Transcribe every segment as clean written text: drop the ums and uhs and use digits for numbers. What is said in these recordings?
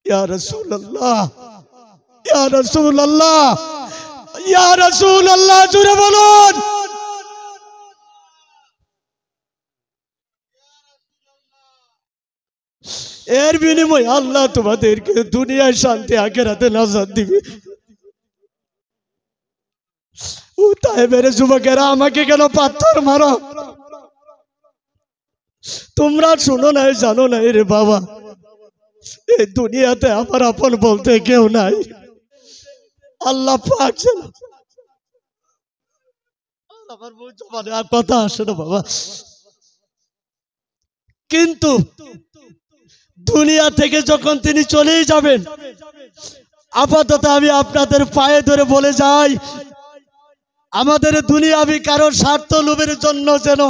ইয়া রাসূলুল্লাহ, ইয়া রাসূলুল্লাহ, ইয়া রাসূলুল্লাহ, জোরে বলুন। এর বিনিময়ে আল্লাহ তোমাদেরকে দুনিয়ায় শান্তি, আখিরাতে নাজাত দিবে। ও তাইবের যুবকেরা, আমাকে কেন পাথর মারো? তোমরা শুনো নাই, জানো নাই রে বাবা, এই দুনিয়াতে আমার আপন বলতে কেউ নাই। আল্লাহ পাক আমার মুখ জবানে আর কথা আসে না বাবা। কিন্তু দুনিয়া থেকে যখন তিনি চলেই যাবেন, আপাতত আমি আপনাদের পায়ে ধরে বলে যাই, আমাদের দুনিয়াবি কারো স্বার্থ লোভের জন্য যেন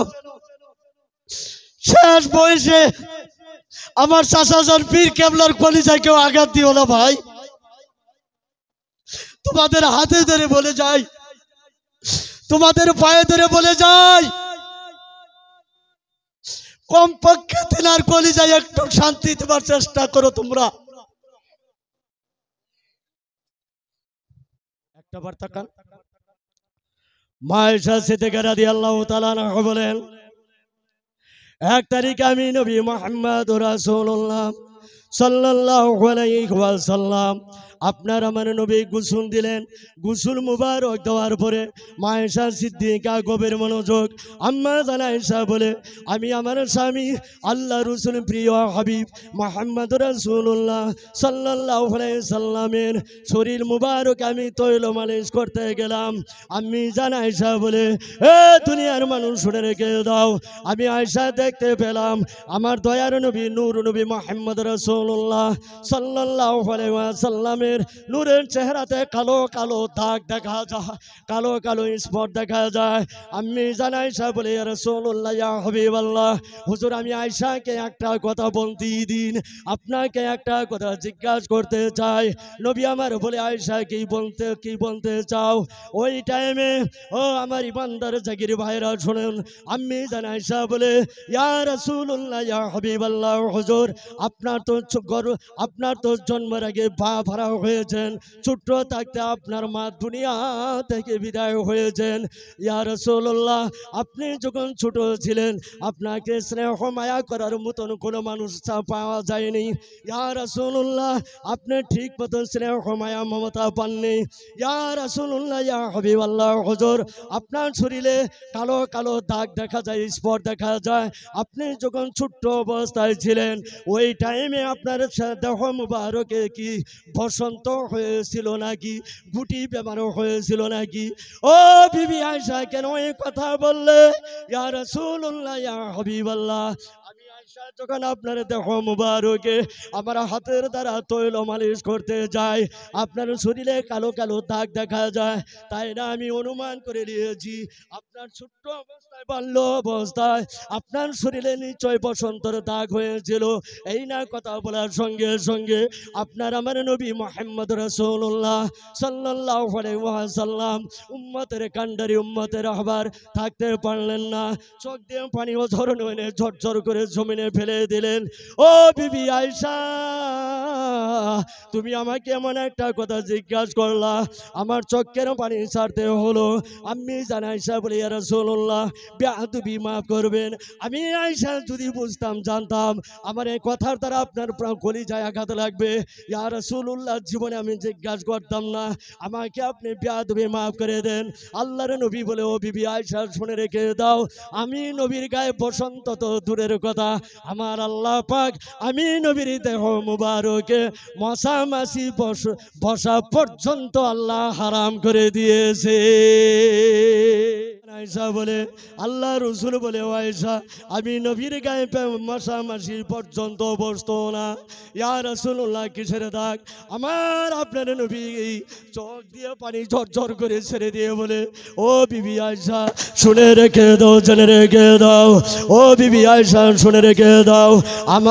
শেষ বয়সে আমার চাচাজন পীর কেবলার কলিজায় কেউ আঘাত দিও না ভাই। তোমাদের হাতে ধরে বলে যাই, তোমাদের পায়ে ধরে বলে যাই, কমপক্ষে তিনার কলিজায় একটু শান্তি দেবার চেষ্টা করো তোমরা। একটা বার তাকান। মা আয়েশা সিদ্দিকা রাদিয়াল্লাহু তাআলা আনহা বলেন, 1 তারিখে আমি নবী মুহাম্মদ রাসূলুল্লাহ সাল্লাল্লাহু আলাইহি ওয়াসাল্লাম আপনার আমার নবী গোসল দিলেন। গোসল মুবারক দেওয়ার পরে মা আয়েশা সিদ্দিকা গভীর মনোযোগ, আম্মা জান আয়েশা বলে, আমি আমার স্বামী আল্লাহ রাসূল প্রিয় হাবিব মুহাম্মদ রাসূলুল্লাহ সাল্লাল্লাহু আলাইহি সাল্লামের শরীর মুবারক আমি তৈল মালিশ করতে গেলাম। আম্মি জান আয়েশা বলে, এ দুনিয়ার মানুষ শুনে রেখে দাও, আমি আয়েশা দেখতে পেলাম আমার দয়ার নবী নূর নবী মুহাম্মদ রাসূলুল্লাহ সাল্লাল্লাহু আলাইহি ওয়াসাল্লামের নূরের চেহারাতে কালো কালো দাগ দেখা যায়, কালো কালো স্পট দেখা যায়। আমি জান আয়েশা বলে, ইয়া রাসূলুল্লাহ, ইয়া হাবিবাল্লাহ, হুজুর আমি আয়েশাকে একটা কথা বলতে দিন, আপনাকে একটা কথা জিজ্ঞাসা করতে চাই। নবী আমার বলে, আয়েশা কি বলতে চাও? ওই টাইমে ও আমার ইমানদার জাগির ভাইরা শুনুন, আমি জান আয়েশা বলে, ইয়া রাসূলুল্লাহ, ইয়া হাবিবাল্লাহ, হুজুর আপনার তো জন্মের আগে বাপ হারা হয়েছেন, ছোট্ট থাকতে আপনার মা দুনিয়া থেকে বিদায় হয়েছেন। ইয়া রাসূলুল্লাহ, আপনি যখন ছোট ছিলেন আপনাকে স্নেহ মায়া করার মতন কোনো মানুষ পাওয়া যায়নি। ইয়া রাসূলুল্লাহ, আপনি ঠিক মতো স্নেহ মায়া মমতা পাননি। ইয়া রাসূলুল্লাহ, ইয়া হাবিবাল্লাহ, হুজুর আপনার শরীরে কালো কালো দাগ দেখা যায়, স্পট দেখা যায়। আপনি যখন ছোট্ট অবস্থায় ছিলেন ওই টাইমে আপনার দেহ মুবারকে কি বসন্ত হয়েছিল নাকি, গুটি বেমারও হয়েছিল নাকি? ও বিবি আয়েশা কেন এই কথা বললে? ইয়া রাসূলুল্লাহ, ইয়া হাবিবাল্লাহ, আমি আয়েশা যখন আপনার দেহ মুবারকে আমার হাতের দ্বারা তৈল মালিশ করতে যাই, আপনার শরীরে কালো কালো দাগ দেখা যায়। তাই না আমি অনুমান করে নিয়েছি আপনার ছোট্ট অবস্থায়, বাল্য অবস্থায় আপনার শরীরে নিশ্চয় বসন্তর দাগ হয়েছিল। এই না কথা বলার সঙ্গে সঙ্গে আপনার আমার নবী মুহাম্মদ রাসূলুল্লাহ সাল্লাল্লাহু আলাইহি ওয়াসাল্লাম উম্মতের কান্ডারি, উম্মতের আহবার থাকতে পারলেন না, চোখ দিয়ে পানি ঝরন হয়ে ঝরঝর করে জমিনে ফেলে দিলেন। ও বিবি আয়েশা, তুমি আমাকে এমন একটা কথা জিজ্ঞাসা করলা, আমার চোখের পানি ছাড়তে হলো। আমি জান আয়েশা বলি, ইয়া রাসূলুল্লাহ, বেয়াদবি মাফ করবেন, আমি আয়েশা যদি বুঝতাম, জানতাম আমার এই কথার দ্বারা আপনার কলিজায় আঘাত লাগবে, ইয়া রাসূলুল্লাহ, জীবনে আমি জিজ্ঞাসা করতাম না, আমাকে আপনি বেয়াদবি মাফ করে দেন। আল্লাহর নবী বলে, ও বিবি আয়েশা শুনে রেখে দাও, আমি নবীর গায়ে বসন্ত তো দূরের কথা, আমার আল্লাহ পাক আমি নবীর দেহ মুবারকে মশা মাছি বসা পর্যন্ত আল্লাহ হারাম করে দিয়েছে। আয়েশা বলে, আল্লাহ রাসূল বলে, ও আয়েশা, আমি নবীর গায়ে মশা মাছি পর্যন্ত বসতো না। ইয়া রাসূলুল্লাহ, কিসের দাগ? আমার আপনার নবী চোখ দিয়ে পানি ঝরঝর করে ছেড়ে দিয়ে বলে, ও বিবি আয়েশা শুনে রেখে দাও, জেনে রেখে দাও, ও বিবি আয়েশা শুনে রেখে দাও,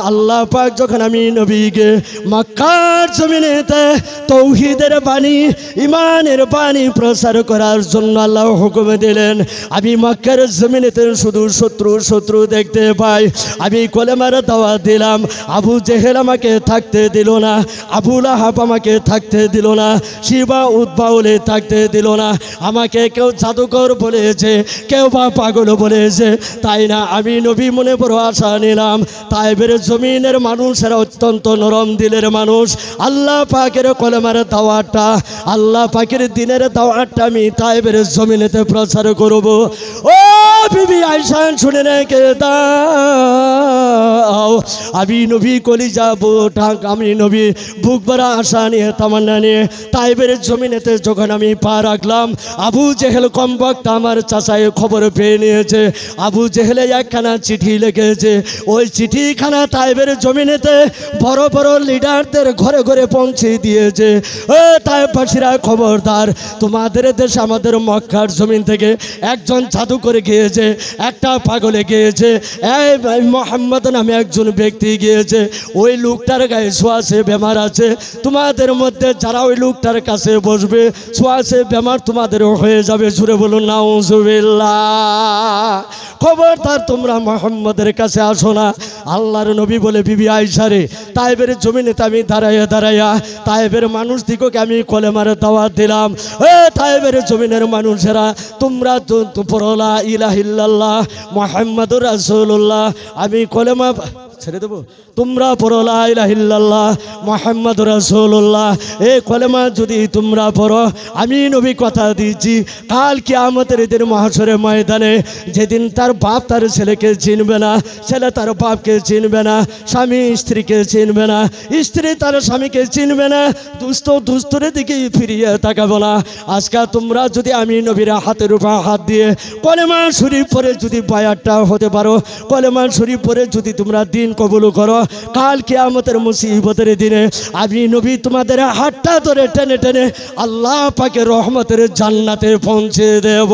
আল্লাহ পাক যখন আমি নবীকে মক্কার জমিনেতে তৌহিদের বাণী, ইমানের বাণী প্রচার করার জন্য আল্লাহ হুকুম দিলেন, আমি মক্কার জমিনেতে শুধু শত্রু শত্রু দেখতে পাই। আমি কলেমার দাওয়াত দিলাম, আবু জেহেল আমাকে থাকতে দিল না, আবু লাহাব আমাকে থাকতে দিল না, শিবা উদ্বাউলে থাকতে দিল না। আমাকে কেউ জাদুকর বলেছে, কেউ বা পাগল বলেছে, তাই না আমি নবী মনে বড় আশা নিলাম। তাইবের জমিনের মানুষেরা অত্যন্ত নরম দিলের মানুষ। আল্লাহ পাকের কলেমার দাওয়াতটা, আল্লাহ পাকের দিনের দাওয়াতটা আমি তাইবের জমিনেতে প্রচার করব। ও বিবি আয়েশা শুনে রেখে দাও, আমি নবী কলিজা বোটাক, আমি নবী বুক ভরা আশা নিয়ে তামান্না নিয়ে তাইবের জমিনেতে যখন আমি পা রাখলাম, আবু জেহেল কমবক্ত আমার চাচায় খবর পেয়ে নিয়েছে। আবু জেহেলে একখানা চিঠি লিখেছে, ওই চিঠিখানা তাইবের জমিনেতে বড় বড় লিডারদের ঘরে ঘরে পৌঁছে দিয়েছে। তাইবাসীরা খবরদার, তোমাদের দেশে আমাদের মক্কার জমিন থেকে একজন জাদু করে গিয়েছে, একটা পাগলে গিয়েছে, এই মোহাম্মদ নামে একজন ব্যক্তি গিয়েছে, ওই লোকটার গায়ে ছোঁয়াশে বেমার আছে। তোমাদের মধ্যে যারা ওই লোকটার কাছে বসবে ছোঁয়াশে বেমার তোমাদেরও হয়ে যাবে। জুড়ে বলুন নাউজুবিল্লাহ। খবরদার তোমরা মোহাম্মদের কাছে আসো না। আল্লাহর নবী বলে, বিবি আয়েশা রে, তাইবের জমিনেতে আমি দাঁড়াইয়া দাঁড়াইয়া তাইবের মানুষ দিগকে আমি কলেমার দাওয়াত দিলাম। তাইবের জমিনের মানুষেরা, তোমরা তো পড়ো লা ইলাহা ইল্লাল্লাহ মুহাম্মাদুর রাসূলুল্লাহ। আমি কলেমা ছেড়ে দেবো, তোমরা পড়ো লা ইলাহা ইল্লাল্লাহ মুহাম্মাদুর রাসূলুল্লাহ। এই কলেমা যদি তোমরা পড়ো, আমি নবী কথা দিয়েছি, কাল কিয়ামতের দিন মাহশরের ময়দানে, যেদিন তার বাপ তার ছেলেকে চিনবে না, ছেলে তার বাপকে চিনবে না, স্বামী স্ত্রীকে চিনবে না, স্ত্রী তার স্বামীকে চিনবে না, দুস্থ দুস্থর দিকে ফিরিয়ে তাকাবো না। আজকে তোমরা যদি আমি নবীর হাতের উপর হাত দিয়ে কলেমা শরীফ পড়ে যদি বায়াতটা হতে পারো, কলেমা শরীফ পড়ে যদি তোমরা দিন কবুল করো, কাল কিয়ামতের মুসিবতের দিনে আমি নবী তোমাদের হাতটা ধরে টেনে টেনে আল্লাহ পাকের রহমতের জান্নাতে পৌঁছে দেব।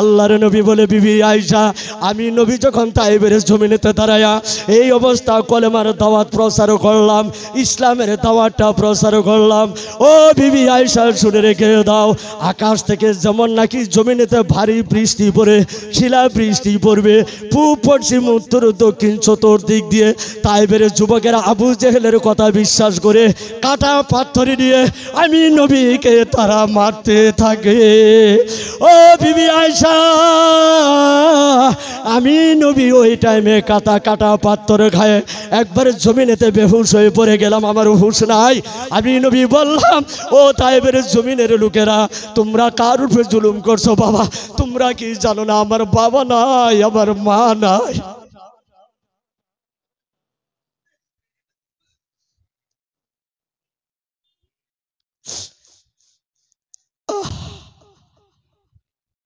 আল্লাহর নবী বলে, বিবি আয়েশা, আমি নবী যখন তাইবের জমিনেতে দাঁড়ায়া এই অবস্থা কলেমার দাওয়াত প্রচার করলাম, ইসলামের দাওয়াতটা প্রচার করলাম। ও বিবি আয়েশা শুনে রেখে দাও, আকাশ থেকে যেমন নাকি জমিনেতে ভারী বৃষ্টি পড়ে, শিলা বৃষ্টি পড়বে, পূব পশ্চিম উত্তর দক্ষিণ চতুর্দিক দিয়ে তাইবের যুবকেরা আবু জেহেলের কথা বিশ্বাস করে কাটা পাথর নিয়ে আমি নবীকে তারা মারতে থাকে। ও বিবি আয়েশা, আমি নবী ওই টাইমে কাটা কাটা পাথর খায় একবার জমিনেতে বেহুশ হয়ে পড়ে গেলাম, আমার হুঁশ নাই। আমি নবী বললাম, ও তাইবের জমিনের লোকেরা, তোমরা কার উপরে জুলুম করছো বাবা? তোমরা কি জানো না আমার বাবা নাই, আমার মা নাই?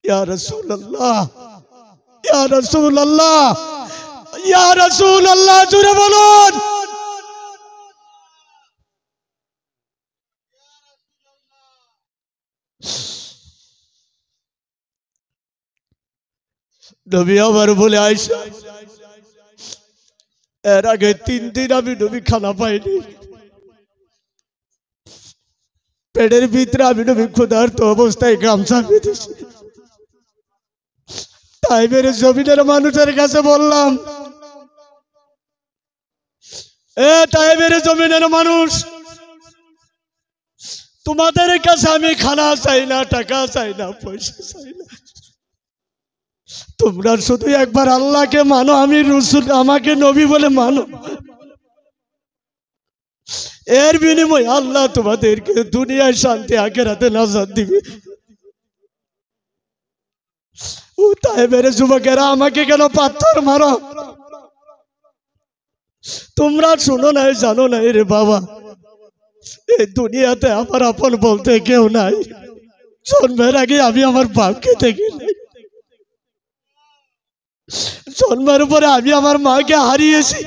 ইয়া রাসূলুল্লাহ, ইয়া রাসূলুল্লাহ, ইয়া রাসূলুল্লাহ, জোরে বলুন। নবী আমার বলে, আয়েশা, এর আগে 3 দিন আমি নবী খানা পাইনি, পেটের ভিতরে আমি নবী ক্ষুধার্ত অবস্থায় গামছা বেঁধেছি। তাইবের জমিনের মানুষের কাছে বললাম, তাইবের জমিনের মানুষ, তোমাদের কাছে আমি খানা চাই না, টাকা চাই না, পয়সা চাই না, তোমরা শুধু একবার আল্লাহকে মানো, আমি রাসূল, আমাকে নবী বলে মানো। এর বিনিময়ে আল্লাহ তোমাদেরকে দুনিয়ায় শান্তি, আখিরাতে নাজাত দিবে। ও তাইবের যুবকেরা, আমাকে কেন পাথর মারো? তোমরা শুনো নাই, জানো নাই রে বাবা, এই দুনিয়াতে আমার আপন বলতে কেউ নাই। জন্মের আগে আমি আমার বাপকে দেখি নাই, জন্মের পরে আমি আমার মাকে হারিয়েছি।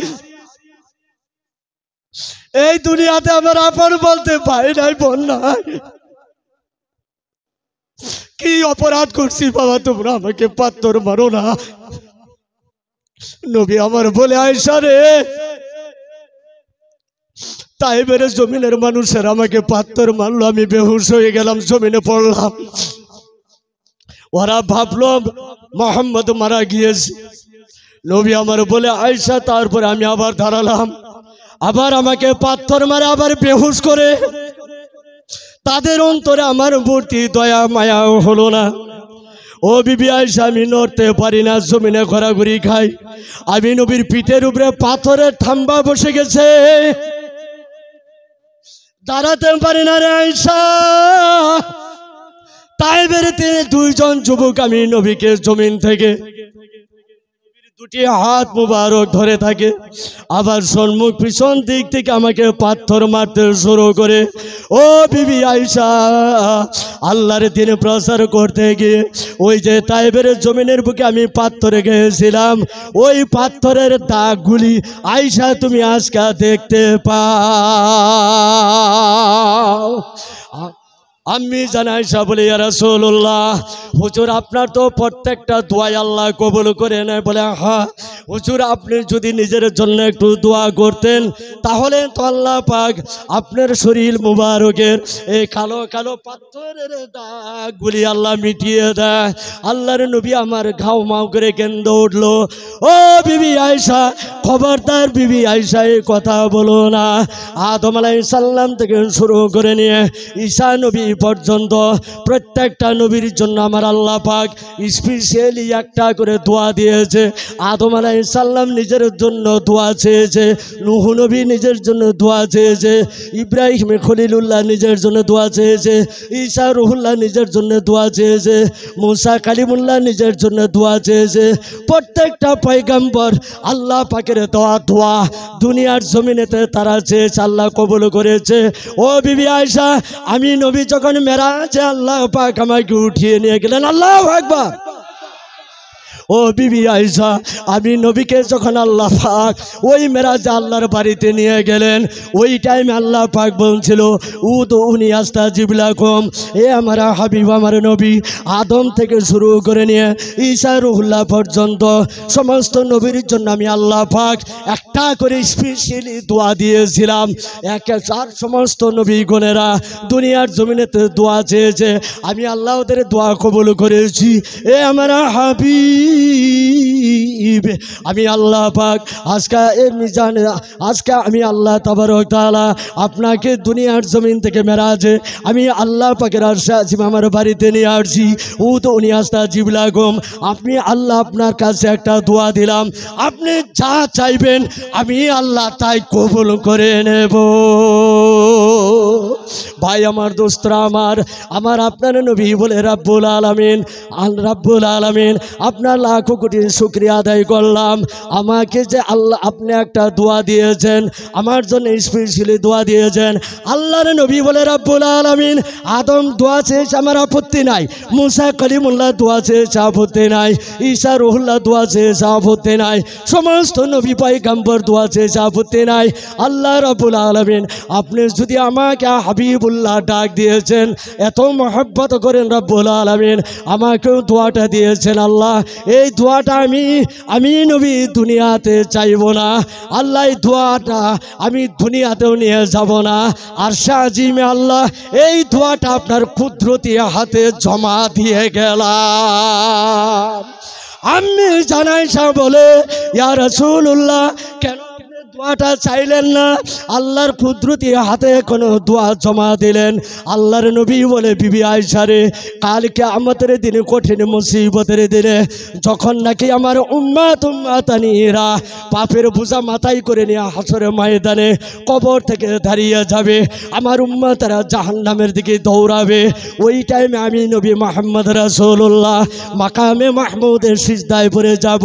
এই দুনিয়াতে আমার আপন বলতে ভাই নাই, বোন নাই। কি অপরাধ করছি বাবা, তোমরা আমাকে পাথর মারো না। নবী আমার বলে, আয়েশা রে, তাইবের জমিনের মানুষের আমাকে পাথর মারলো, আমি বেহুশ হয়ে গেলাম, জমিনে পড়লাম। ওরা ভাবলো মোহাম্মদ মারা গিয়েছে। নবী আমার বলে আয়েশা, তারপরে আমি আবার দাঁড়ালাম, আবার আমাকে পাথর মারে, আবার বেহুশ করে। তাদের অন্তরে আমার প্রতি দয়া মায়া হলো না। ও বিবি আয়েশা, আমি নড়তে পারি না, জমিনে ঘোরাঘুরি খাই। আমি নবীর পিঠের উপরে পাথরের থাম্বা বসে গেছে, দাঁড়াতে পারি না রে আয়েশা। তাইবের দুইজন যুবক আমি নবীকে জমিন থেকে দুটি হাত মুবারক ধরে থাকে, আবার সম্মুখ পিছন দিক থেকে আমাকে পাথর মারতে শুরু করে। ও বিবি আয়েশা, আল্লাহর দিন প্রচার করতে গিয়ে ওই যে তাইবের জমিনের বুকে আমি পাথরে গিয়েছিলাম, ওই পাথরের দাগগুলি আয়েশা তুমি আজকে দেখতে পাও। আমি জানাইশা বলি, ইয়া রাসূলুল্লাহ, হুজুর আপনার তো প্রত্যেকটা দোয়াই আল্লাহ কবুল করে নেয়। বলে হ্যাঁ হুজুর, আপনি যদি নিজের জন্য একটু দোয়া করতেন তাহলে তো আল্লাহ পাক আপনার শরীর মুবারকের এই কালো কালো পাথরের দাগগুলি আল্লাহ মিটিয়ে দেয়। আল্লাহর নবী আমার ঘাও মাও করে কেন্দ্র উঠলো। ও বিবি আয়েশা, খবরদার বিবি আয়েশা এই কথা বলো না। আদম আলাইহিস সালাম থেকে শুরু করে নিয়ে ঈসা নবী পর্যন্ত প্রত্যেকটা নবীর জন্য আমার আল্লাহ পাক স্পেশালি একটা করে দোয়া দিয়েছে। আদম আলাইহিস সালাম নিজের জন্য দোয়া চেয়েছে, নূহ নবী নিজের জন্য দোয়া চেয়েছে, ইব্রাহিম খলিলুল্লাহ নিজের জন্য দোয়া চেয়েছে, ঈসা রুহুল্লাহ নিজের জন্য দোয়া চেয়েছে, মুসা কালিমুল্লাহ নিজের জন্য দোয়া চেয়েছে। প্রত্যেকটা পয়গম্বর আল্লাহ পাকের দেওয়া দোয়া দুনিয়ার জমিনেতে তারা চেয়েছে, আল্লাহ কবুল করেছে। ও বিবি আয়েশা, আমি নবী যখন মেরাজে আল্লাহ পাক আমাকে উঠিয়ে নিয়ে গেলেন, আল্লাহু আকবার। ও বিবি আয়েশা, আমি নবীকে যখন আল্লাহ পাক ওই মেরাজে আল্লাহর বাড়িতে নিয়ে গেলেন, ওই টাইমে আল্লাহ পাক বলছিল উদউনি আস্তাজিব লাকুম, এ আমার হাবিব আমার নবী আদম থেকে শুরু করে নিয়ে ঈসা রুহুল্লাহ পর্যন্ত সমস্ত নবীর জন্য আমি আল্লাহ পাক একটা করে স্পেশালি দোয়া দিয়েছিলাম। একে চার সমস্ত নবীগণেরা দুনিয়ার জমিনেতে দোয়া চেয়েছে, আমি আল্লাহ ওদের দোয়া কবুল করেছি। এ আমার হাবিব, আমি আল্লাহ পাক আজকে আমি আল্লাহ তাবারক তাআলা আপনাকে দুনিয়ার জমিন থেকে মেরাজে আমি আল্লাহ পাকের আরশে আজিম আমার বাড়িতে নিয়ে আসছি। উদউনি আস্তাজিব লাকুম, আপনি আল্লাহ আপনার কাছে একটা দোয়া দিলাম, আপনি যা চাইবেন আমি আল্লাহ তাই কবুল করে নেব। ভাই আমার, দোস্তরা আমার আপনার নবী বলে রব্বুল আলামিন আপনার লাখো কোটি শুকরিয়া আদায় করলাম। আমাকে যে আল্লাহ আপনি একটা দোয়া দিয়েছেন, আমার জন্য স্পেশালি দোয়া দিয়েছেন। আল্লাহর নবী বলে রব্বুল আলামিন, আদম দোয়া চেয়েছে আমার আপত্তি নাই, মুসা কলিমুল্লাহ দোয়া চেয়েছে আপত্তি নাই, ঈসা রুহুল্লাহ দোয়া চেয়েছে আপত্তি নাই, সমস্ত নবী পয়গম্বর দোয়া চেয়েছে আপত্তি নাই। আল্লাহ রব্বুল আলামিন আপনি যদি আমাকে হাবিবুল্লাহ ডাক দিয়েছেন, এত মহব্বত করেন রব্বুল আলামিন, আমাকেও দোয়াটা দিয়েছেন। আল্লাহ এই দোয়াটা আমি নবী দুনিয়াতে চাইব না, আল্লাহ এই দোয়াটা আমি দুনিয়াতেও নিয়ে যাব না, আরশে আজিমে আল্লাহ এই দোয়াটা আপনার কুদরতি হাতে জমা দিয়ে গেলাম। আমি জানাইশা বলে, ইয়া রাসূলুল্লাহ, কেন দোয়াটা চাইলেন না? আল্লাহর কুদরতি হাতে কোনো দোয়া জমা দিলেন। আল্লাহর নবী বলে, বিবি আয়েশা রে, কালকে আমাদের দিনে কঠিন মুসিবতের দিনে যখন নাকি আমার উম্মাতানিরা পাপের বোঝা মাথায় করে নিয়ে হাসরের ময়দানে কবর থেকে দাঁড়িয়ে যাবে, আমার উম্মাতেরা জাহান্নামের দিকে দৌড়াবে, ওই টাইমে আমি নবী মুহাম্মদ রাসূলুল্লাহ মাকামে মাহমুদের সিজদায় পড়ে যাব।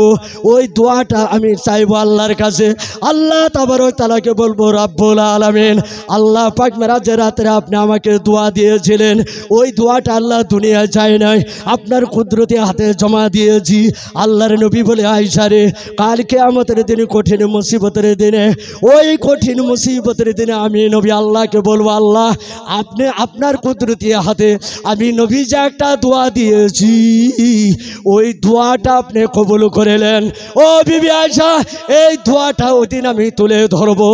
ওই দোয়াটা আমি চাইবো আল্লাহর কাছে। আল্লাহ তাবারক তাআলাকে বলবো, রব্বুল আলামিন, আল্লাহ পাক মেরাজের রাতে আপনি আমাকে দোয়া দিয়েছিলেন, ওই দোয়াটা আল্লাহ দুনিয়ায় চাই নাই, আপনার কুদরতি হাতে জমা দিয়েছি। আল্লাহর নবী বলে, আয়েশা রে, কালকে আমাদের দিনে কঠিন মুসিবতের দিনে, ওই কঠিন মুসিবতের দিনে আমি নবী আল্লাহকে বলবো, আল্লাহ আপনি আপনার কুদরতি হাতে আমি নবী যে একটা দোয়া দিয়েছি, ওই দোয়াটা আপনি কবুল করেলেন। ও বিবি আয়েশা, এই দোয়াটা ওই দিন আমি আমি তুলে ধরবো।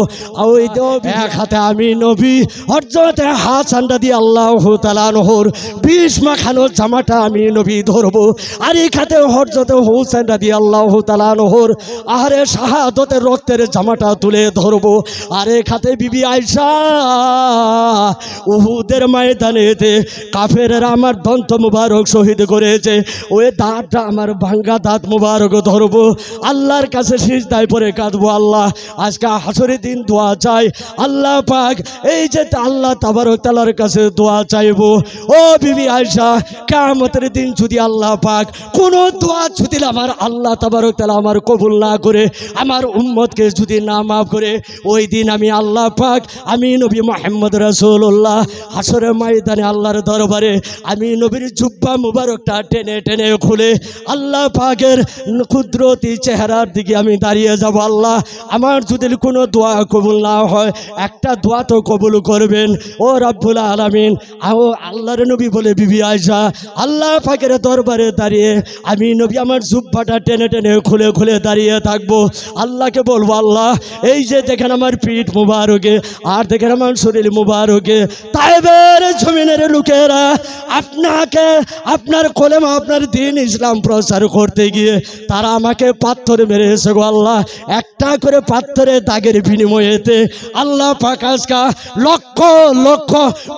ওই তো এক হাতে আমি নবী হযরতে হাসান রাদিয়াল্লাহু তাআলা আনহুর 20 মাখানো জামাটা আমি নবী ধরবো, আর এই হাতে হযরতে হোসেন রাদিয়াল্লাহু তাআলা আনহুর আহারে শাহাদতের রক্তের জামাটা তুলে ধরবো। আর এই হাতে বিবি আয়েশা উহুদের ময়দানেতে কাফেররা আমার দন্ত মুবারক শহীদ করেছে, ওই দাঁতটা আমার ভাঙ্গা দাঁত মুবারক ধরবো, আল্লাহর কাছে সিজদায় পড়ে কাঁদবো। আল্লাহ আজকে হাসরের দিন দোয়া চাই, আল্লাহ পাক এই যে আল্লাহ তাবারক তাআলার কাছে দোয়া চাইবো। ও বিবি আয়েশা, কিয়ামতের দিন যদি আল্লাহ পাক কোনো দোয়া যদি আমার আল্লাহ তাবারক তাআলা আমার কবুল না করে, আমার উম্মতকে যদি না মাফ করে, ওই দিন আমি আল্লাহ পাক আমি নবী মুহাম্মদ রাসূলুল্লাহ হাসরের ময়দানে আল্লাহর দরবারে আমি নবীর জুব্বা মুবারকটা টেনে টেনে খুলে আল্লাহ পাকের কুদরতি চেহারার দিকে আমি দাঁড়িয়ে যাব। আল্লাহ আমার যদি কোনো দোয়া কবুল না হয়, একটা দোয়া তো কবুল করবেন ও রব্বুল আলামিন। ও আল্লাহর নবী বলে বিবি আয়েশা আল্লাহ পাকের দরবারে দাঁড়িয়ে আমি নবী আমার জুব্বাটা টেনে টেনে খুলে খুলে দাঁড়িয়ে থাকবো। আল্লাহকে বলবো, আল্লাহ এই যে দেখেন আমার পিঠ মুবারকে আর দেখেন আমার শরীর মুবারকে তায়েবের জমিনের লোকেরা আপনাকে আপনার কলেমা আপনার দ্বীন ইসলাম প্রচার করতে গিয়ে তারা আমাকে পাথর মেরেছে গো আল্লাহ। একটা করে পাথরের দাগের বিনিময়েতে আল্লাহ পাক আজকে লক্ষ লক্ষ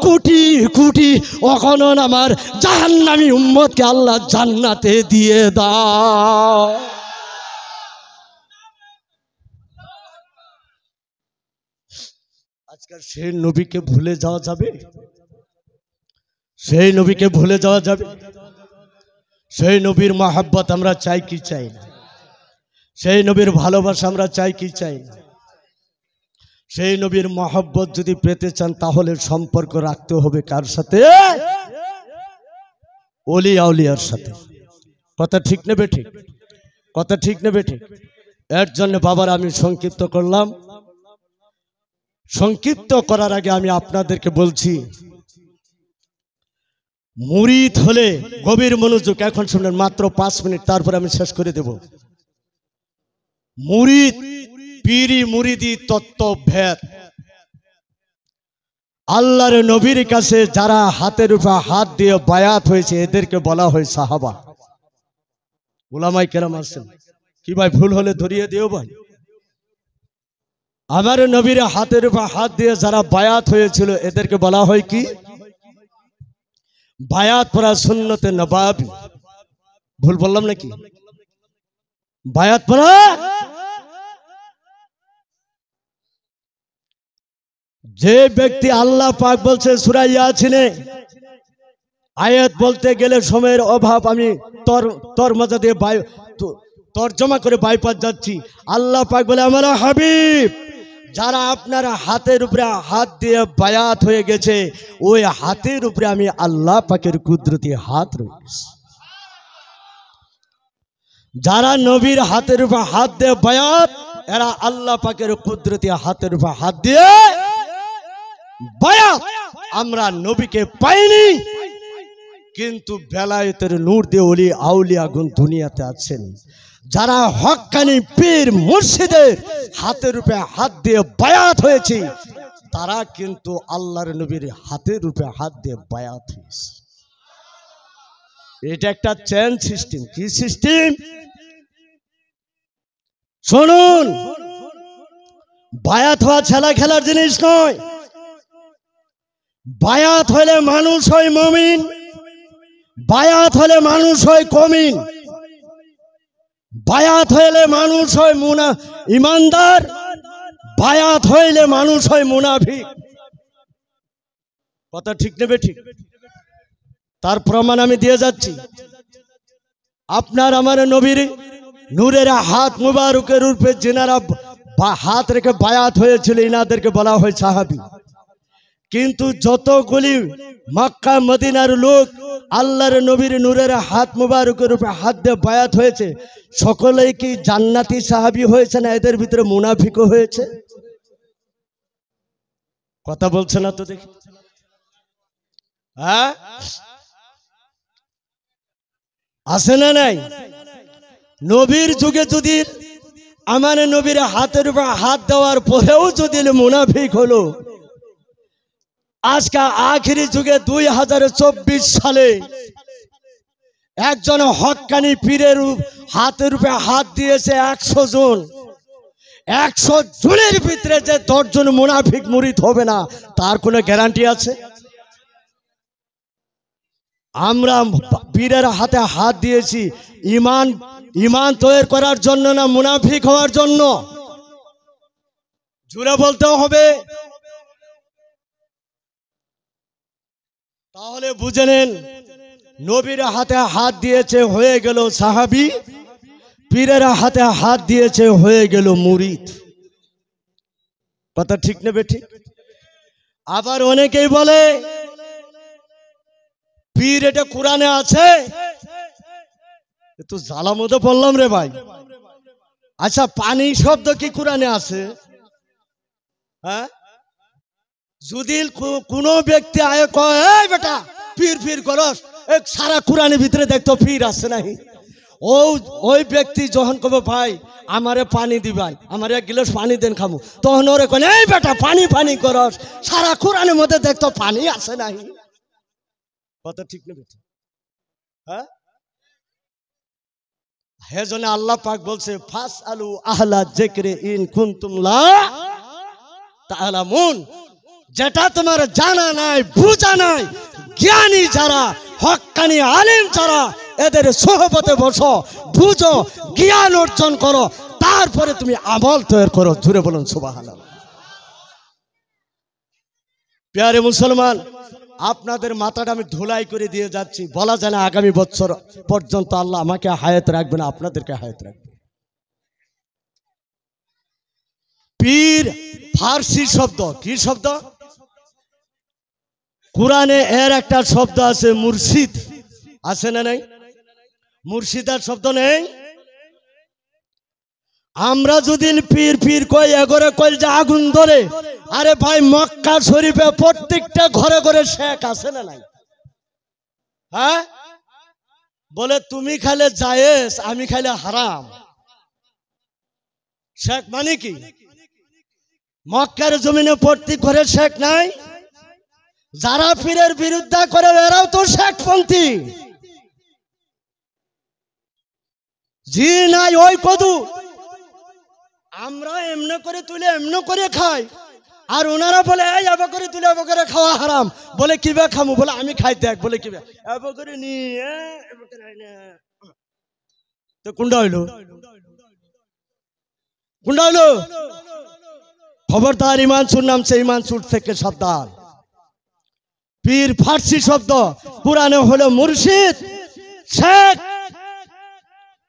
কোটি কোটি অগণন আমার জাহান্নামী উম্মতকে আল্লাহ জান্নাতে দিয়ে দাও। আজকাল সেই নবীকে ভুলে যাওয়া যাবে? সেই নবীকে ভুলে যাওয়া যাবে? সেই নবীর মহব্বত আমরা চাই কি চাই না? সেই নবীর ভালোবাসা আমরা চাই কি চাই না? সেই নবীর মহব্বত যদি পেতে চান তাহলে সম্পর্ক রাখতে হবে কার সাথে? ওলি আউলিয়ার সাথে। কথা ঠিক নেবে ঠিক? কথা ঠিক নেবে ঠিক? এর জন্য বাবার আমি সংক্ষিপ্ত করলাম। সংক্ষিপ্ত করার আগে আমি আপনাদেরকে বলছি, মুরিদ হলে গভীর মনোযোগ, এখন শুনেন মাত্র 5 মিনিট, তারপর আমি শেষ করে দেব। মুরিদ পীরি মুরিদি তত্ত্ব ভেদ। আল্লাহর নবীর কাছে যারা হাতের উপর হাত দিয়ে বায়াত হয়েছে এদেরকে বলা হয় সাহাবা। উলামায়ে কেরাম আছেন কি ভাই? ভুল হলে ধরিয়ে দিও ভাই। আমার নবীর হাতের উপর হাত দিয়ে যারা বায়াত হয়েছিল এদেরকে বলা হয় কি? বায়াত পড়া সুন্নতে নবাবী। ভুল বললাম নাকি? বায়াত পড়া যে ব্যক্তি আল্লাহ পাক বলছে সূরা ইয়াসিনে, আয়াত বলতে গেলে সময়ের অভাব, আমি তরজমা দিয়ে তরজমা করে বাইপাস যাচ্ছি। আল্লাহ পাক বলে, আমার হাবিব যারা আপনার হাতের উপরে হাত দিয়ে বায়াত হয়ে গেছে ওই হাতের উপরে আমি আল্লাহ পাকের কুদরতি হাত রয়েছে। যারা নবীর হাতের উপর হাত দিয়ে বায়াত এরা আল্লাহ পাকের কুদরতি হাতের উপর হাত দিয়ে বায়াত। আমরা নবীকে পাইনি কিন্তু বেলায়েতের নূর দিয়ে ওলি আউলিয়া গুণ দুনিয়াতে আছেন। যারা হক্কানি পীর মুর্শিদের হাতের উপরে হাত দিয়ে বায়াত হয়েছে তারা কিন্তু আল্লাহর নবীর হাতের উপরে হাত দিয়ে বায়াত হয়েছে। এটা একটা চেন সিস্টেম। কি সিস্টেম? শুনুন, বায়াত হওয়া ছেলে খেলার জিনিস নয়। বায়াত হলে মানুষ হয় মুমিন, বায়াত হলে মানুষ হয় কমিন, বায়াত হইলে মানুষ হয় ইমানদার, বায়াত হইলে মানুষ হয় মুনাফিক। কথা ঠিক নেবে ঠিক? তার প্রমাণ আমি দিয়ে যাচ্ছি। আপনার আমার নবীর নূরের হাত মুবারকের উপরে যিনারা হাত রেখে বায়াত হয়েছিল ইনাদেরকে বলা হয় সাহাবী। কিন্তু যতগুলি মক্কা মদিনার লোক আল্লাহর নবীর নূরের হাত মুবারকের উপরে হাত দিয়ে বায়াত হয়েছে সকলেই কি জান্নাতি সাহাবী হয়েছে না এদের ভিতরে মুনাফিকও হয়েছে? কথা বলছে না তো দেখি। হ্যাঁ আছে না নাই? নবীর যুগে যদি আমার নবীর হাতের উপর হাত দেওয়ার পরেও যদি মুনাফিক হলো, আজকে আখিরি যুগে 2024 সালে একজন হক্কানি পীরের হাতের উপরে হাত দিয়েছে 100 জন। 100 জনের ভিতরে যে 10 জন মুনাফিক মুরিদ হবে না, তার কোনো গ্যারান্টি আছে? আমরা পীরের হাতে হাত দিয়েছি ইমান তৈরি করার জন্য না মুনাফিক হওয়ার জন্য? জুড়ে বলতে হবে। তাহলে বুঝে নেন, নবীর হাতে হাত দিয়েছে হয়ে গেল সাহাবী, পীরের হাতে হাত দিয়েছে হয়ে গেল মুরিদ। কথা ঠিক নেবে ঠিক? আবার অনেকেই বলে পীর এটা কোরআনে আছে। তো জ্বালা মতো বললাম রে ভাই। আচ্ছা, পানি শব্দ কি কোরআনে আছে? হ্যাঁ, যদি কোনো ব্যক্তি আয় কয় এই বেটা পীর পীর করস, সারা কোরআনের ভিতরে দেখতো পীর আছে নাই, ওই ব্যক্তি যখন কবে ভাই আমারে পানি দিবেন, আমার 1 গ্লাস পানি দেন খামু, তখন ওরে কয় এই বেটা পানি পানি করস, সারা কোরআনের মধ্যে দেখতো পানি আছে নাই। কথা ঠিক নেবে? হ্যাঁ, হেজন্য আল্লাহ পাক বলছে ফাসআলু আহলা যিকরি ইন কুনতুম লা তা'লামুন। যেটা তোমার জানা নাই, বুঝা নাই, জ্ঞানী যারা, হক্কানি আলেম যারা, এদের সোহবতে বসো, বুঝো, জ্ঞান অর্জন করো, তারপরে তুমি আমল তৈরি করো। জুড়ে বলুন সুবহানাল্লাহ। প্রিয় মুসলমান, আপনাদের মাথাটা আমি ধুলাই করে দিয়ে যাচ্ছি। বলা যায় না আগামী বছর পর্যন্ত আল্লাহ আমাকে হায়াত রাখবে না, আপনাদেরকে হায়াত রাখবে। পীর ফার্সি শব্দ। কি শব্দ? কোরআনে এর একটা শব্দ আছে মুর্শিদ, আছে না নাই? মুর্শিদার শব্দ নেই? আমরা যদি পীর পীর কই, এগরে কই যে আগুন ধরে, আরে ভাই মক্কা শরীফে প্রত্যেকটা ঘরে ঘরে শেখ আছে না নাই? হ্যাঁ, বলে তুমি খাইলে জায়েজ, আমি খাইলে হারাম। শেখ মানে কি? মক্কার জমিনে প্রত্যেক ঘরে শেখ নাই? যারা পীরের বিরুদ্ধে করে এরাও তো শেখপন্থী। জি নাই ওই কদু, আমরা এমনি করে তুলে এমনি করে খাই, আর ওনারা বলে এই এবার করে তুলে এবার করে খাওয়া হারাম। বলে কিবা খামু? বলে আমি খাই দেখ। বলে কিবা এবার করে নিয়ে তো কোনটা হইলো? কোনটা হইলো? খবরদার, ইমান সুর নামছে, ইমান সুর থেকে সাবধান। পীর ফার্সি শব্দ, কোরআনে হলো মুর্শিদ, শেখ।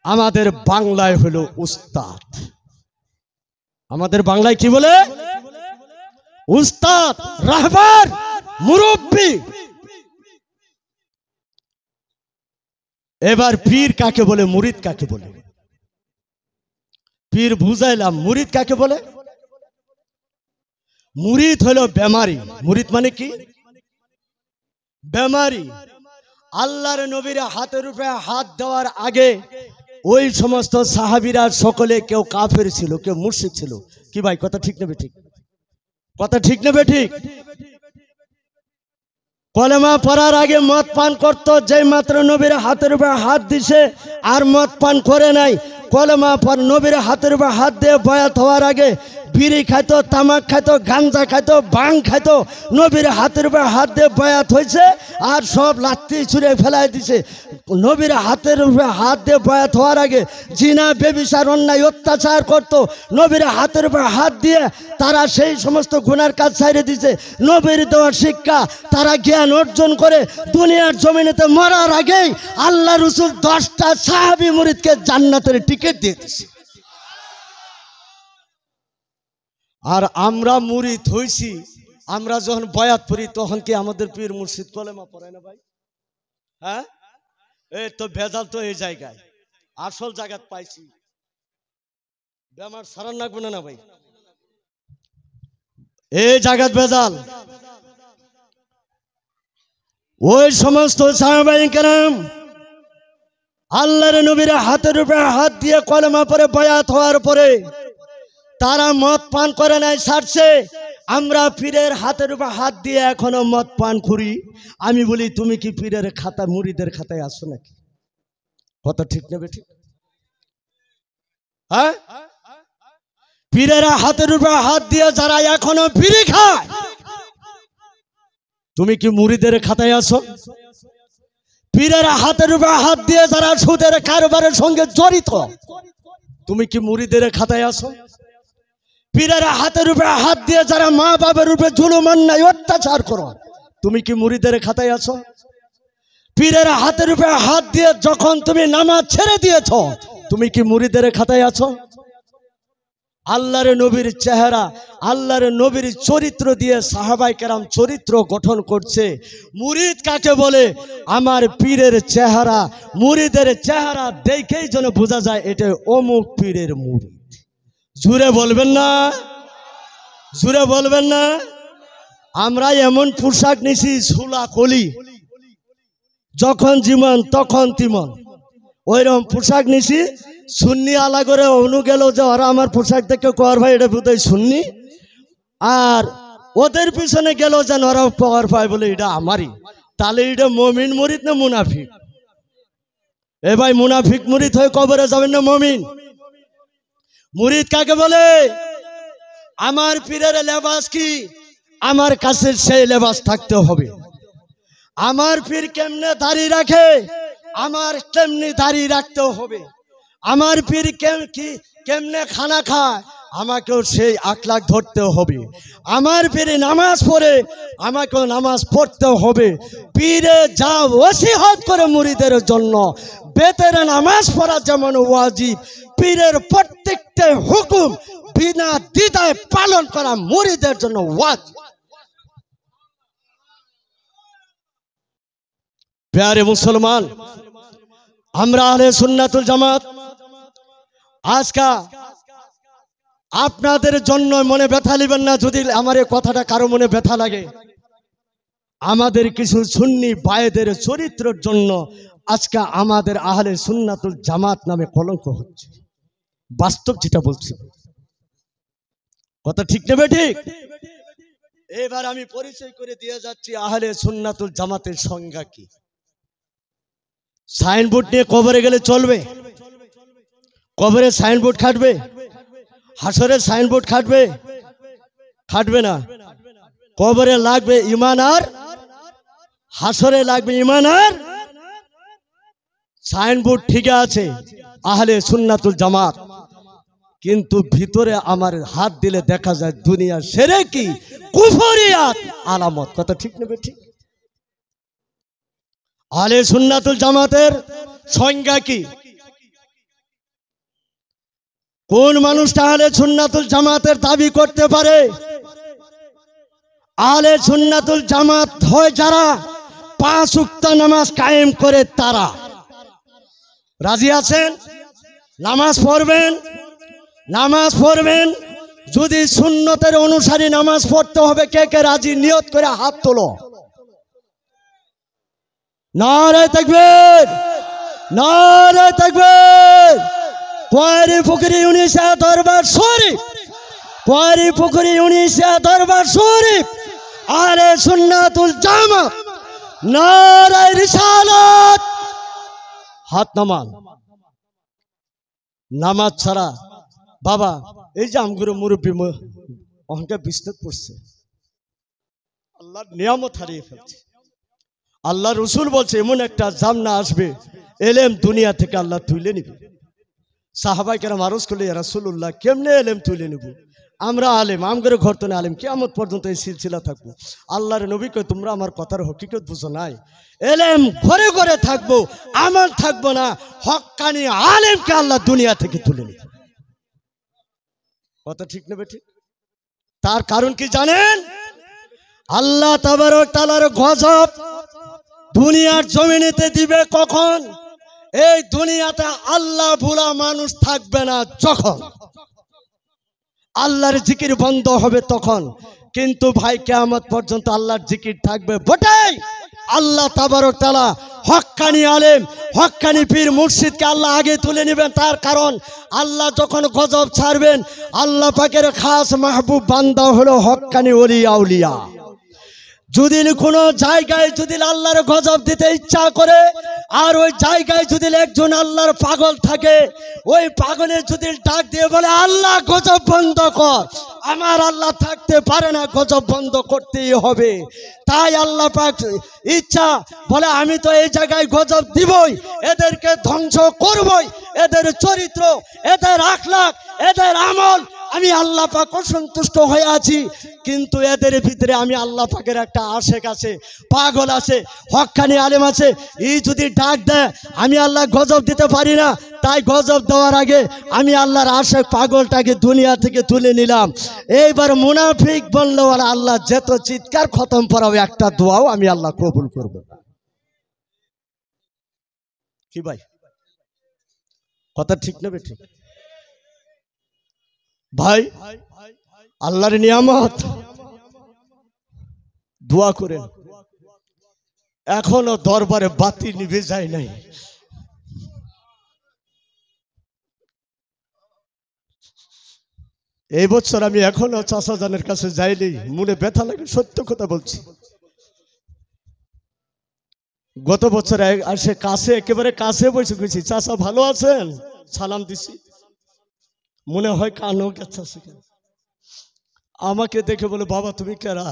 আমাদের বাংলায় হলো উস্তাদ। আমাদের বাংলায় কি বলে? উস্তাদ, রাহবার, মুরব্বি। এবার পীর কাকে বলে, মুরিদ কাকে বলে? পীর বুঝাইলাম, মুরিদ কাকে বলে? মুরিদ হলো বেমারি। মুরিদ মানে কি? বেমারি। আল্লাহর নবীর হাতের উপরে হাত দেওয়ার আগে ওই সমস্ত সাহাবীরা সকলে কেউ কাফের ছিল, কেউ মুশরিক ছিল। কি ভাই কথা ঠিক নেবে ঠিক? কথা ঠিক নেবে ঠিক? কলেমা পড়ার আগে মদ পান করতো, যেই মাত্র নবীর হাতের উপরে হাত দিছে আর মদ পান করে নাই। কলেমা পর নবীর হাতের উপরে হাত দিয়ে বয়াত হওয়ার আগে বিড়ি খাইতো, তামাক খাইতো, গাঞ্জা খাইতো, বাং খাইতো। নবীর হাতের উপরে হাত দিয়ে বয়াত হয়েছে আর সব লাত্তি ছুঁড়ে ফেলাই দিছে। নবীর হাতের উপরে হাত দিয়ে বয়াত হওয়ার আগে জিনা, বেবিচার, অন্যায়, অত্যাচার করতো। নবীর হাতের উপরে হাত দিয়ে তারা সেই সমস্ত গুনার কাজ ছাইড়ে দিছে। নবীর দেওয়া শিক্ষা তারা জ্ঞান অর্জন করে দুনিয়ার জমিনেতে মরার আগেই আল্লাহ রসুল 10টা সাহাবী মুরিদকে জান্নাতের টিকিট দিয়ে দিছে। আর আমরা মুরিদ হইছি, আমরা যখন বয়াত পড়ি তখন কি আমাদের পীর মুর্শিদ কলেমা পড়ে না ভাই? হ্যাঁ, এই তো ভেজাল তো এই জায়গায়। আসল জায়গা পাইছি, বেমার সারান লাগবে না ভাই, এই জায়গা ভেজাল। ওই সমস্ত সাহাবায়ে কেরাম আল্লাহর নবীর হাতের উপরে হাত দিয়ে কলেমা পরে বায়াত হওয়ার পরে তারা মদ পান করে নাই ছাড়ছে। আমরা পীরের হাতের উপর হাত দিয়ে এখনো মদ পান করি। আমি বলি তুমি কি পীরের খাতা মুরিদের খাতায় আসো নাকি? কথা ঠিক নেবে ঠিক? হ্যাঁ, পীরের হাতের উপর হাত দিয়ে যারা এখনো বিড়ি খায়, তুমি কি মুরিদের খাতায় আসো? পীরের হাতের উপর হাত দিয়ে যারা সুদের কারবারের সঙ্গে জড়িত, তুমি কি মুরিদের খাতায় আসো? পীরের হাতের উপরে হাত দিয়ে যারা মা বাবার উপরে জুলুম অন্যায় অত্যাচার করো, তুমি কি মুরিদের খাতায় আছো? পীরের হাতের উপরে হাত দিয়ে যখন তুমি নামাজ ছেড়ে দিয়েছ, তুমি কি মুরিদের খাতায় আছো? আল্লাহর নবীর চেহারা, আল্লাহর নবীর চরিত্র দিয়ে সাহাবায়ে কেরাম চরিত্র গঠন করছে। মুরিদ কাকে বলে? আমার পীরের চেহারা, মুরিদের চেহারা দেখেই যেন বোঝা যায় এটা অমুক পীরের মুরিদ। জুড়ে বলবেন না? জুড়ে বলবেন না? আমরা এমন পোশাক নিছি সুলা কলি, যখন জীবন তখন তিমন, ওইরকম পোশাক নিছি। সুন্নি আলা করে অনু গেল যে ওরা আমার পোশাক দেখে কর ভাই এটা বোধহয় সুন্নি, আর ওদের পিছনে গেল যেন ওরা কর ভাই বলে এটা আমারই। তাহলে এটা মমিন মুরিদ না মুনাফিক? এ ভাই মুনাফিক মুরিদ হয়ে কবরে যাবেন না মমিন? মুরিদ কাকে বলে? আমার পীরের লেবাস কি? আমার কাছে সেই লেবাস থাকতে হবে। আমার পীর কেমনে দাড়ি রাখে, আমার কেমনে দাড়ি রাখতে হবে। আমার পীর কেমনে খানা খায়, আমাকেও সেই আখলাক ধরতে হবে। আমার পীর নামাজ পড়ে, আমাকেও নামাজ পড়তে হবে। পীরে যা ওসিয়ত করে মুরিদের জন্য, বেতের নামাজ পড়া যেমন ওয়াজিব, পীরের প্রত্যেকটা হুকুম বিনা দ্বিধায় পালন করা মুরিদের জন্য ওয়াজিব। প্যারে মুসলমান, আমরা আহলে সুন্নাতুল জামাত আজকা আপনাদের জন্য মনে ব্যথা নেবেন না। যদি আমার এই কথাটা কারো মনে ব্যথা লাগে, আমাদের কিছু সুন্নি ভাইদের চরিত্রের জন্য আজকে আমাদের আহলে সুন্নাতুল জামাত নামে কলঙ্ক হচ্ছে। বাস্তব যেটা বলছি, কথা ঠিক নেবে ঠিক? এবার আমি পরিচয় করে দিয়ে যাচ্ছি আহলে সুন্নাতুল জামাতের সংজ্ঞা কি। সাইনবোর্ড নিয়ে কবরে গেলে চলবে? কবরে সাইনবোর্ড খাটবে? হাসরে সাইনবোর্ড খাটবে? খাটবে না। কবরে লাগবে ঈমান আর হাসরে লাগবে ঈমান আর সাইনবোর্ড। ঠিক আছে আহলে সুন্নাতুল জামাত, কিন্তু ভিতরে আমার হাত দিলে দেখা যায় দুনিয়া শিরকি কুফরিয়াত আলামত। কথা ঠিক নেবে ঠিক? আহলে সুন্নাতুল জামাতের সংজ্ঞা কি? কোন মানুষটা আহলে সুন্নাতুল জামাতের দাবি করতে পারে? আহলে সুন্নাতুল জামাত হয় যারা 5 ওয়াক্ত নামাজ কায়েম করে, তারা রাজি আছেন? নামাজ পড়বেন, নামাজ পড়বেন। যদি সুন্নতের অনুসারী নামাজ পড়তে হবে, কে কে রাজি? নিয়ত করে হাত তোলো। নারে তাকবীর, নারে তাকবীর। পয়রি পুকুরি 19 দরবার শরীফ, পয়রি পুকুরি 19 দরবার শরীফ, আহলে সুন্নাতুল জামাত, নারে রিসালাত। হাত নামান। নামাজ ছাড়া বাবা, এই যে আমগুলো মুরব্বী অহংকার বিস্তার করছে, আল্লাহর নিয়ামত হারিয়ে ফেলছে। আল্লাহ রসুল বলছে এমন একটা জামনা আসবে, এলেম দুনিয়া থেকে আল্লাহ তুলে নিবে। সাহাবায়ে কেরাম আরজ করলে, ইয়া রাসূলুল্লাহ কেমনে এলেম তুলে নিব? আমরা আলেম, আমগরে ঘর তো আলেম, কিয়ামত পর্যন্ত এই সিলসিলা থাকবো। আল্লাহর নবী কয় তোমরা আমার কথার হকিকত বুঝো নাই। এলেম ঘরে ঘরে থাকবো, আমল থাকবো না। হক্কানি আলেমকে আল্লাহ দুনিয়া থেকে তুলে নিবে। কথা ঠিক নেবে ঠিক? তার কারণ কি জানেন? আল্লাহ তাবারক তাআলার গজব দুনিয়ার জমিনেতে দিবে কখন? এই দুনিয়াতে আল্লাহ ভোলা মানুষ থাকবে না যখন, আল্লাহর জিকির বন্ধ হবে তখন। কিন্তু ভাই কিয়ামত পর্যন্ত আল্লাহর জিকির থাকবে বটেই, আল্লাহ তাবারক তাআলা হক্কানি আলেম হক্কানি পীর মুর্শিদকে আল্লাহ আগে তুলে নেবেন। তার কারণ আল্লাহ যখন গজব ছাড়বেন, আল্লাহ পাকের খাস মাহবুব বান্দা হলো হক্কানি ওলি আউলিয়া। যদি কোনো জায়গায় যদি আল্লাহর গজব দিতে ইচ্ছা করে, আর ওই জায়গায় যদি একজন আল্লাহর পাগল থাকে, ওই পাগলের যদি ডাক দিয়ে বলে আল্লাহ গজব বন্ধ কর, আমার আল্লাহ থাকতে পারে না, গজব বন্ধ করতেই হবে। তাই আল্লাহ পাক ইচ্ছা বলে আমি তো এই জায়গায় গজব দিবই, এদেরকে ধ্বংস করবই, এদের চরিত্র, এদের আখলাক, এদের আমল আমি আল্লাহ পাক অসন্তুষ্ট হয়ে আছি। কিন্তু এদের ভিতরে আমি আল্লাহ পাকের একটা আশেক আছে, পাগল আছে, হক্কানি আলেম আছে। এই যদি ডাক দেয় আমি আল্লাহ গজব দিতে পারি না, তাই গজব দেওয়ার আগে আমি আল্লাহর আশেক পাগলটাকে দুনিয়া থেকে তুলে নিলাম। এইবার মুনাফিক বললে বলে আল্লাহ যত চিৎকার খতম করাবে, একটা দোয়াও আমি আল্লাহ কবুল করব না। কি ভাই কথা ঠিক নেবে? ঠিক ভাই, আল্লাহর নিয়ামত, দোয়া করেন। এখনো দরবারে বাতি নিভে যায় নাই। এই বছর আমি এখনো চাচা জানের কাছে যাইনি, মনে ব্যথা লাগে, সত্য কথা বলছি। গত বছর আসে কাছে, একেবারে কাছে বসে গেছি, চাচা ভালো আছেন, সালাম দিছি, মনে হয় কানও গেছে। আমাকে দেখে বলে বাবা তুমি কেরা?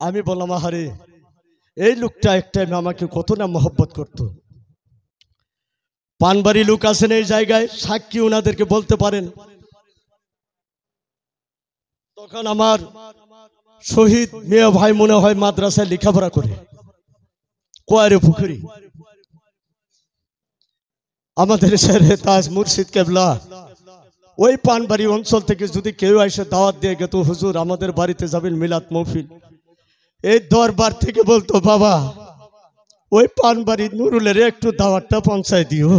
আমি বললাম আহারে এই লোকটা একটা আমাকে কত না মহব্বত করতো। পানবাড়ি লোক আছেন এই জায়গায়, সাক্ষী ওনাদেরকে বলতে পারেন। তখন আমার শহীদ মেয়ে ভাই মনে হয় মাদ্রাসায় লেখাপড়া করে, কোয়ারে পুকুরি। আমাদের শেরে তাজ মুর্শিদ কেবলা ওই পানবাড়ি অঞ্চল থেকে যদি কেউ এসে দাওয়াত দিয়ে গেত, হুজুর আমাদের বাড়িতে যাবেন মিলাদ মহফিল, এই দরবার থেকে বলতো বাবা ওই পানবাড়ি নুরুলের একটু দাওয়াতটা পৌঁছায় দিও।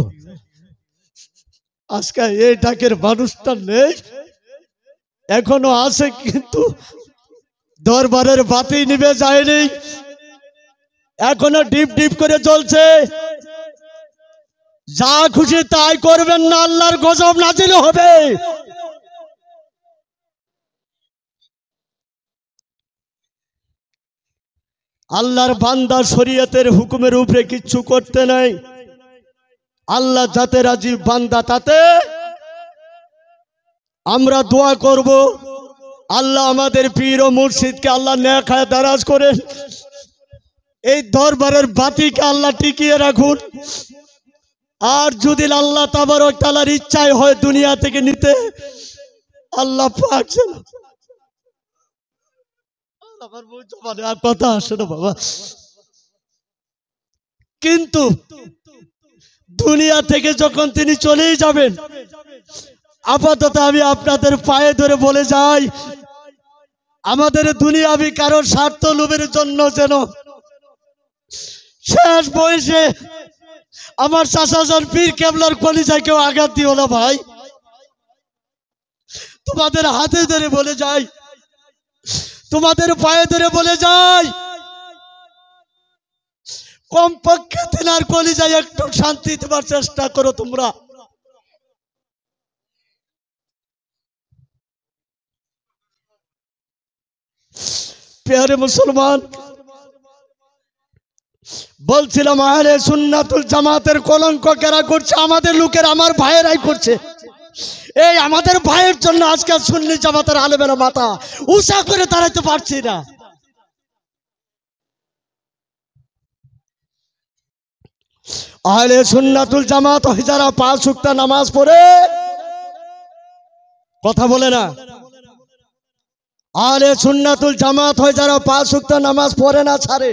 আজকে এই ডাকের মানুষটা নেই, এখনো আছে, কিন্তু দরবারের বাতি নিভে যায়নি, এখনো ডিপ ডিপ করে জ্বলছে। যা খুশি তাই করবেন না, আল্লাহর গজব নাজিল হবে। আল্লাহর বান্দা শরীয়তের হুকুমের উপরে কিচ্ছু করতে নাই। আল্লাহ যাতে রাজি, বান্দা তাতে। আমরা দোয়া করব আল্লাহ আমাদের পীর ও মুর্শিদকে আল্লাহ নেক হায়াত দারাজ করেন, এই দরবারের বাতিকে আল্লাহ টিকিয়ে রাখুন। আর যদি আল্লাহ তাবারক তাআলার ইচ্ছায় হয় দুনিয়া থেকে নিতে, আল্লাহ পাক কথা আসে না বাবা, কিন্তু দুনিয়া থেকে যখন তিনি চলেই যাবেন, আপাতত আমি আপনাদের পায়ে ধরে বলে যাই, আমাদের দুনিয়াবি কারোর স্বার্থ লোভের জন্য যেন শেষ বয়সে আমার চাচাজান পীর কেবলার কলিজায় কেউ আঘাত দিও না ভাই। তোমাদের হাতে ধরে বলে যাই, তোমাদের পায়ে ধরে বলে যাই, কমপক্ষে তিনার কলিজায় একটু শান্তি দেবার চেষ্টা করো তোমরা। প্রিয় মুসলমান, বলছিলাম আহলে সুন্নাতুল জামাতের কলঙ্ক কারা করছে? আমাদের লোকের, আমার ভাইয়েরাই করছে। এই আমাদের ভাইয়ের জন্য আজকে সুন্নি জামাতের আলেমেরা মাথা উঁচা করে দাঁড়াতে পারছি না। আহলে সুন্নাতুল জামাত যারা 5 ওয়াক্ত নামাজ পড়ে, কথা বলে না, আহলে সুন্নাতুল জামাত হয় যারা 5 ওয়াক্ত নামাজ পড়ে না, ছাড়ে।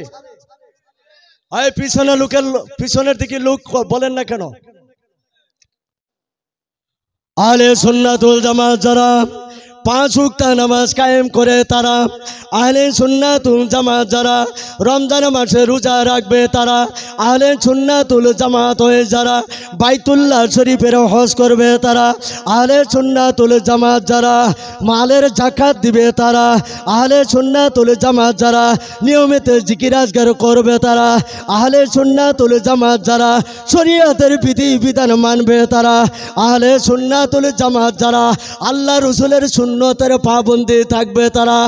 এই পিছনে লোকের, পিছনের দিকে লোক বলেন না কেন? আহলে সুন্নাতুল জামাত যারা 5 ওয়াক্ত নামাজ কায়েম করে তারা, আহলে সুন্নাতুল জামাত যারা রমজান মাসে রোজা রাখবে তারা, আহলে সুন্নাতুল জামাত হয়ে যারা বাইতুল্লাহ শরীফের হজ করবে তারা, আহলে সুন্নাতুল জামাত যারা মালের যাকাত দিবে তারা, আহলে সুন্নাতুল জামাত যারা নিয়মিত জিকির আজকার করবে তারা, আহলে সুন্নাতুল জামাত যারা শরীয়তের বিধি বিধান মানবে তারা, আহলে সুন্নাতুল জামাত যারা আল্লাহ রসুলের সুন্নতের পাবন্দি থাকবে তারা,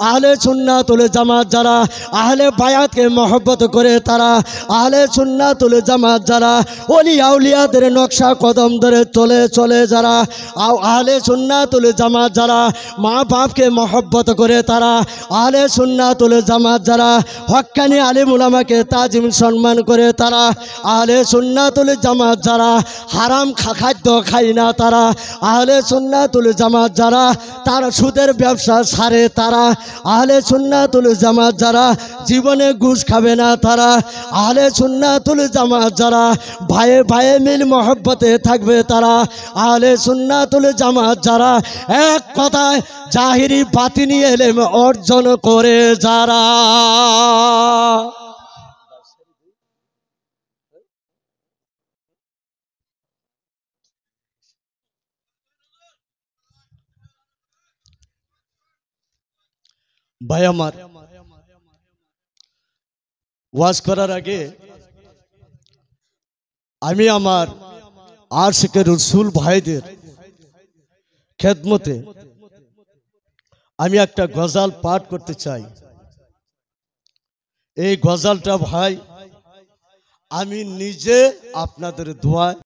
আহলে সুন্নাতুল জামাত যারা আহলে বায়াতকে মহব্বত করে তারা, আহলে সুন্নাতুল জামাত যারা ওলি আউলিয়াদের নকশা কদম ধরে চলে চলে যারা, আহলে সুন্নাতুল জামাত যারা মা বাপকে মহব্বত করে তারা, আহলে সুন্নাতুল জামাত যারা হক্কানি আলিম উলামাকে তাজিম সম্মান করে তারা, আহলে সুন্নাতুল জামাত যারা হারাম খাদ্য খায় না তারা, আহলে সুন্নাতুল জামাত যারা তার সুদের ব্যবসা ছাড়ে তারা, আহলে সুন্নাতুল জামাত যারা জীবনে ঘুষ খাবে না তারা, আহলে সুন্নাতুল জামাত যারা ভাইয়ে ভাইয়ে মিল মহব্বতে থাকবে তারা, আহলে সুন্নাতুল জামাত যারা এক কথায় জাহিরি বাতিনি ইলম অর্জন করে যারা। ভাই আমার ওয়াজ করার আগে আমি আমার আশিকে রসুল ভাইদের খেদমতে আমি একটা গজল পাঠ করতে চাই। এই গজলটা ভাই আমি নিজে আপনাদের দোয়ায়